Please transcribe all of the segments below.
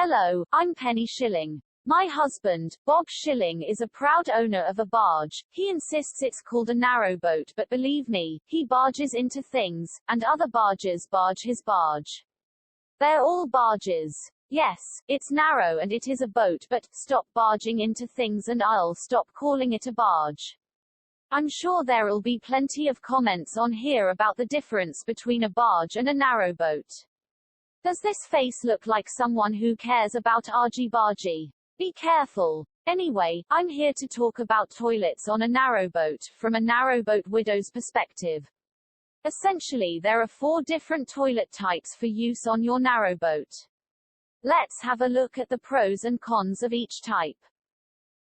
Hello, I'm Penny Shilling. My husband, Bob Shilling, is a proud owner of a barge. He insists it's called a narrowboat, but believe me, he barges into things, and other barges barge his barge. They're all barges. Yes, it's narrow and it is a boat, but stop barging into things and I'll stop calling it a barge. I'm sure there'll be plenty of comments on here about the difference between a barge and a narrowboat. Does this face look like someone who cares about argy-bargy? Be careful. Anyway, I'm here to talk about toilets on a narrowboat, from a narrowboat widow's perspective. Essentially, there are 4 different toilet types for use on your narrowboat. Let's have a look at the pros and cons of each type.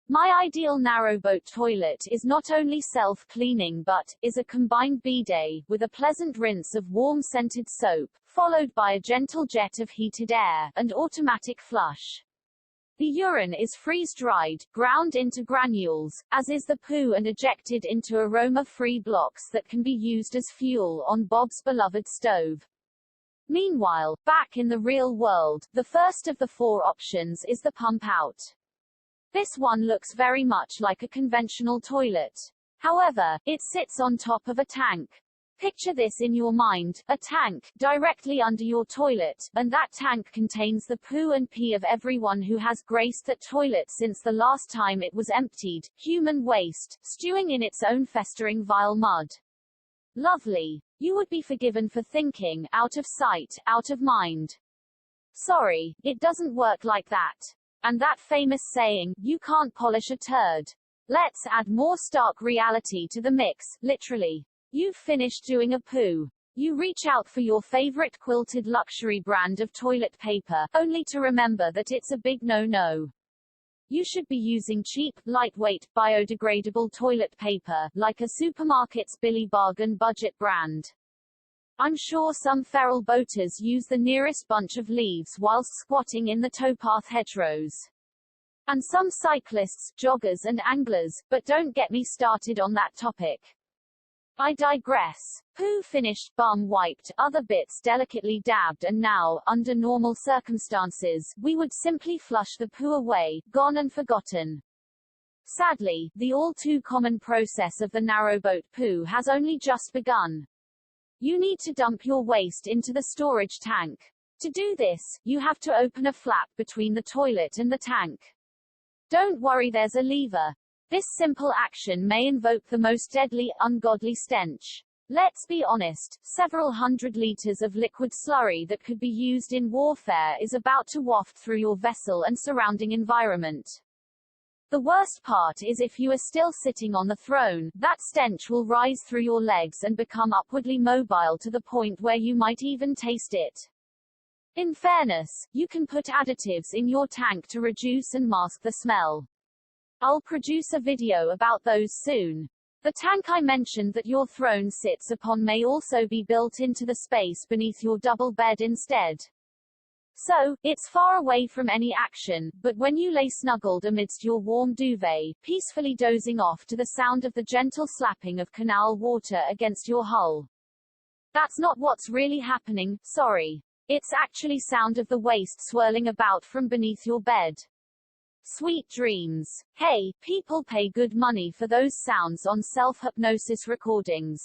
My ideal narrowboat toilet is not only self-cleaning but is a combined bidet, with a pleasant rinse of warm-scented soap, followed by a gentle jet of heated air, and automatic flush. The urine is freeze-dried, ground into granules, as is the poo, and ejected into aroma-free blocks that can be used as fuel on Bob's beloved stove. Meanwhile, back in the real world, the first of the 4 options is the pump-out. This one looks very much like a conventional toilet. However, it sits on top of a tank. Picture this in your mind, a tank, directly under your toilet, and that tank contains the poo and pee of everyone who has graced that toilet since the last time it was emptied, human waste, stewing in its own festering vile mud. Lovely. You would be forgiven for thinking, out of sight, out of mind. Sorry, it doesn't work like that. And that famous saying, you can't polish a turd. Let's add more stark reality to the mix, literally. You've finished doing a poo. You reach out for your favorite quilted luxury brand of toilet paper, only to remember that it's a big no-no. You should be using cheap, lightweight, biodegradable toilet paper, like a supermarket's Billy Bargain budget brand. I'm sure some feral boaters use the nearest bunch of leaves whilst squatting in the towpath hedgerows. And some cyclists, joggers and anglers, but don't get me started on that topic. I digress. Poo finished, bum wiped, other bits delicately dabbed, and now, under normal circumstances, we would simply flush the poo away, gone and forgotten. Sadly, the all-too-common process of the narrowboat poo has only just begun. You need to dump your waste into the storage tank. To do this, you have to open a flap between the toilet and the tank. Don't worry, there's a lever. This simple action may invoke the most deadly, ungodly stench. Let's be honest, several hundred liters of liquid slurry that could be used in warfare is about to waft through your vessel and surrounding environment. The worst part is if you are still sitting on the throne, that stench will rise through your legs and become upwardly mobile to the point where you might even taste it. In fairness, you can put additives in your tank to reduce and mask the smell. I'll produce a video about those soon. The tank I mentioned that your throne sits upon may also be built into the space beneath your double bed instead. So, it's far away from any action, but when you lay snuggled amidst your warm duvet, peacefully dozing off to the sound of the gentle slapping of canal water against your hull. That's not what's really happening, sorry. It's actually sound of the waste swirling about from beneath your bed. Sweet dreams. Hey, people pay good money for those sounds on self-hypnosis recordings.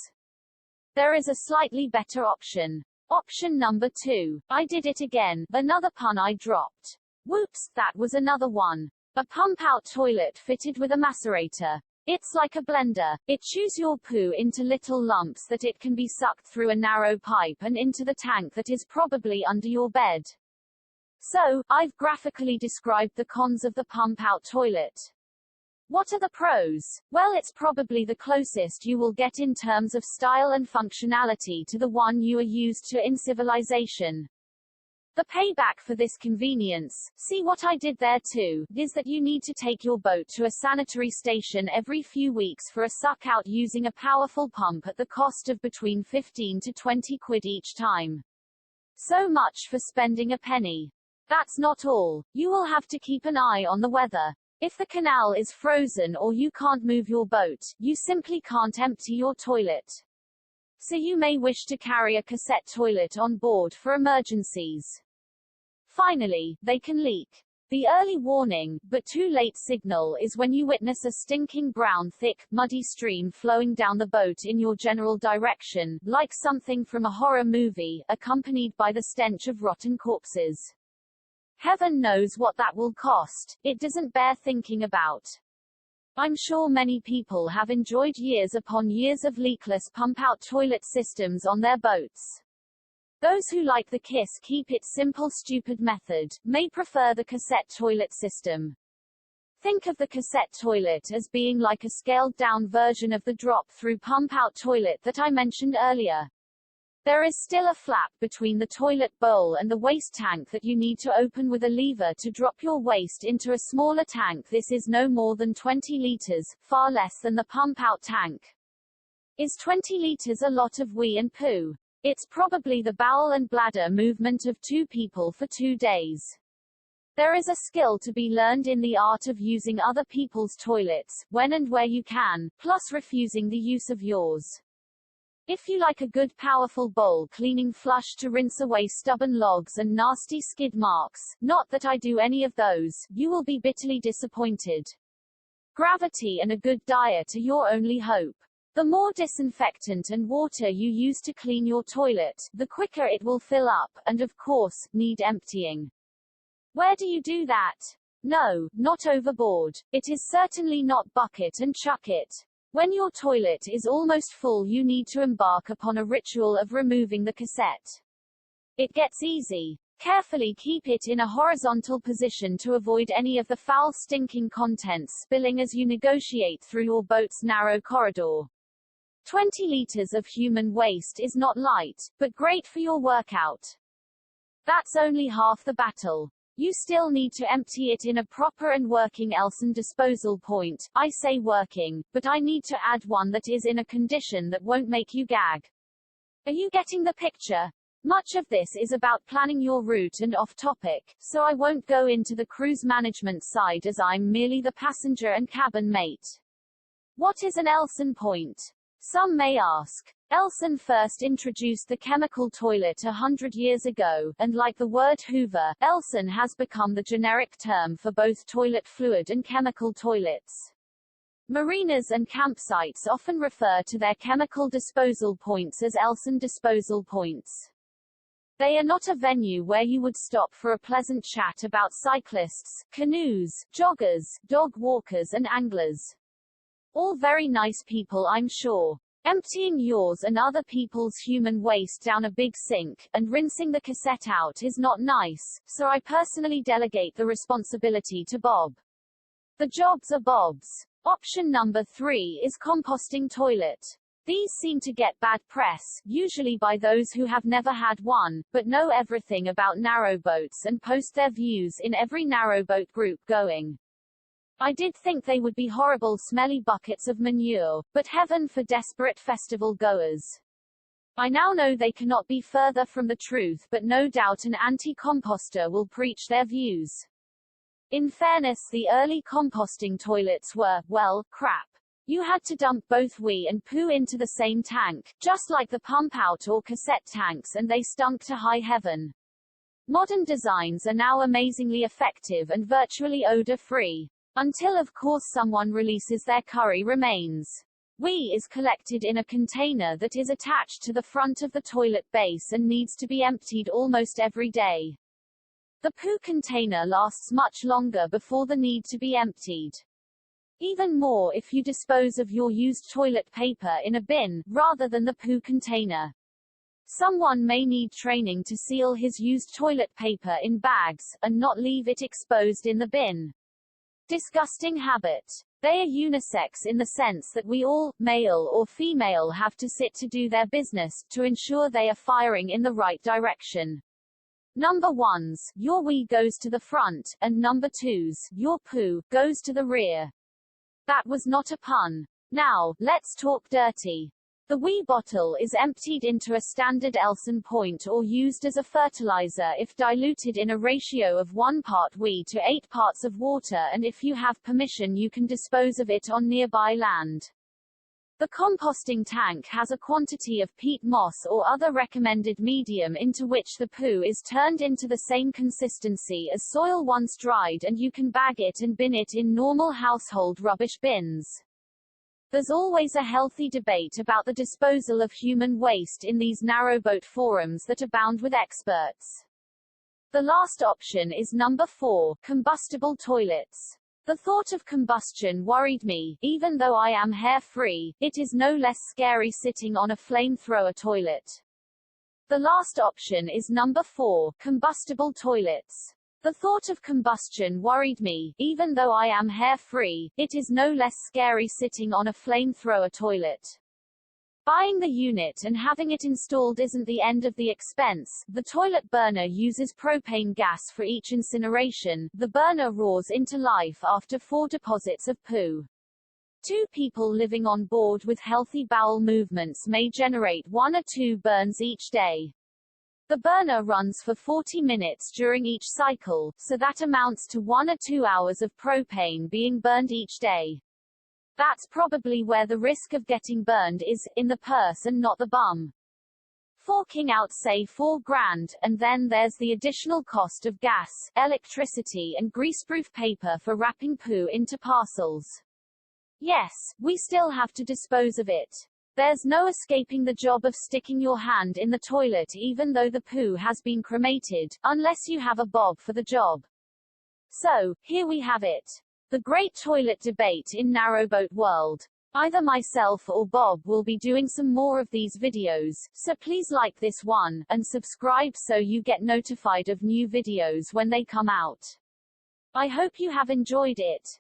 There is a slightly better option. Option number 2. I did it again, another pun I dropped. Whoops, that was another one. A pump-out toilet fitted with a macerator. It's like a blender. It chews your poo into little lumps that it can be sucked through a narrow pipe and into the tank that is probably under your bed. So, I've graphically described the cons of the pump-out toilet. What are the pros? Well, it's probably the closest you will get in terms of style and functionality to the one you are used to in civilization. The payback for this convenience, see what I did there too, is that you need to take your boat to a sanitary station every few weeks for a suck-out using a powerful pump at the cost of between 15 to 20 quid each time. So much for spending a penny. That's not all. You will have to keep an eye on the weather. If the canal is frozen or you can't move your boat, you simply can't empty your toilet. So you may wish to carry a cassette toilet on board for emergencies. Finally, they can leak. The early warning, but too late signal is when you witness a stinking brown, thick, muddy stream flowing down the boat in your general direction, like something from a horror movie, accompanied by the stench of rotten corpses. Heaven knows what that will cost. It doesn't bear thinking about. I'm sure many people have enjoyed years upon years of leakless pump-out toilet systems on their boats. Those who like the keep it simple stupid method, may prefer the cassette toilet system. Think of the cassette toilet as being like a scaled-down version of the drop-through pump-out toilet that I mentioned earlier. There is still a flap between the toilet bowl and the waste tank that you need to open with a lever to drop your waste into a smaller tank. This is no more than 20 liters, far less than the pump-out tank. Is 20 liters a lot of wee and poo? It's probably the bowel and bladder movement of 2 people for 2 days. There is a skill to be learned in the art of using other people's toilets, when and where you can, plus refusing the use of yours. If you like a good powerful bowl cleaning flush to rinse away stubborn logs and nasty skid marks, not that I do any of those, you will be bitterly disappointed. Gravity and a good diet are your only hope. The more disinfectant and water you use to clean your toilet, the quicker it will fill up, and of course, need emptying. Where do you do that? No, not overboard. It is certainly not bucket and chuck it. When your toilet is almost full, you need to embark upon a ritual of removing the cassette. It gets easy. Carefully keep it in a horizontal position to avoid any of the foul stinking contents spilling as you negotiate through your boat's narrow corridor. 20 liters of human waste is not light, but great for your workout. That's only half the battle. You still need to empty it in a proper and working Elson disposal point. I say working, but I need to add one that is in a condition that won't make you gag. Are you getting the picture? Much of this is about planning your route and off topic, so I won't go into the cruise management side as I'm merely the passenger and cabin mate. What is an Elson point? Some may ask. Elson first introduced the chemical toilet 100 years ago, and like the word Hoover, Elson has become the generic term for both toilet fluid and chemical toilets. Marinas and campsites often refer to their chemical disposal points as Elson disposal points. They are not a venue where you would stop for a pleasant chat about cyclists, canoes, joggers, dog walkers and anglers. All very nice people, I'm sure. Emptying yours and other people's human waste down a big sink, and rinsing the cassette out is not nice, so I personally delegate the responsibility to Bob. The jobs are Bob's. Option number 3 is composting toilet. These seem to get bad press, usually by those who have never had one, but know everything about narrowboats and post their views in every narrowboat group going. I did think they would be horrible smelly buckets of manure, but heaven for desperate festival goers. I now know they cannot be further from the truth, but no doubt an anti-composter will preach their views. In fairness, the early composting toilets were, well, crap. You had to dump both wee and poo into the same tank, just like the pump-out or cassette tanks, and they stunk to high heaven. Modern designs are now amazingly effective and virtually odor-free. Until of course someone releases their curry remains. Wee is collected in a container that is attached to the front of the toilet base and needs to be emptied almost every day. The poo container lasts much longer before the need to be emptied. Even more if you dispose of your used toilet paper in a bin, rather than the poo container. Someone may need training to seal his used toilet paper in bags, and not leave it exposed in the bin. Disgusting habit. They are unisex in the sense that we all, male or female, have to sit to do their business, to ensure they are firing in the right direction. Number 1s, your wee goes to the front, and number 2s, your poo, goes to the rear. That was not a pun. Now, let's talk dirty. The wee bottle is emptied into a standard Elson point or used as a fertilizer if diluted in a ratio of 1 part wee to 8 parts of water, and if you have permission you can dispose of it on nearby land. The composting tank has a quantity of peat moss or other recommended medium into which the poo is turned into the same consistency as soil once dried, and you can bag it and bin it in normal household rubbish bins. There's always a healthy debate about the disposal of human waste in these narrowboat forums that abound with experts. The last option is number 4, combustible toilets. The thought of combustion worried me, even though I am hair-free. It is no less scary sitting on a flamethrower toilet. The last option is number 4, combustible toilets. The thought of combustion worried me, even though I am hair-free. It is no less scary sitting on a flamethrower toilet. Buying the unit and having it installed isn't the end of the expense. The toilet burner uses propane gas for each incineration. The burner roars into life after 4 deposits of poo. 2 people living on board with healthy bowel movements may generate 1 or 2 burns each day. The burner runs for 40 minutes during each cycle, so that amounts to 1 or 2 hours of propane being burned each day. That's probably where the risk of getting burned is, in the purse and not the bum. Forking out say $4,000, and then there's the additional cost of gas, electricity and greaseproof paper for wrapping poo into parcels. Yes, we still have to dispose of it. There's no escaping the job of sticking your hand in the toilet even though the poo has been cremated, unless you have a bob for the job. So, here we have it. The great toilet debate in Narrowboat world. Either myself or Bob will be doing some more of these videos, so please like this one, and subscribe so you get notified of new videos when they come out. I hope you have enjoyed it.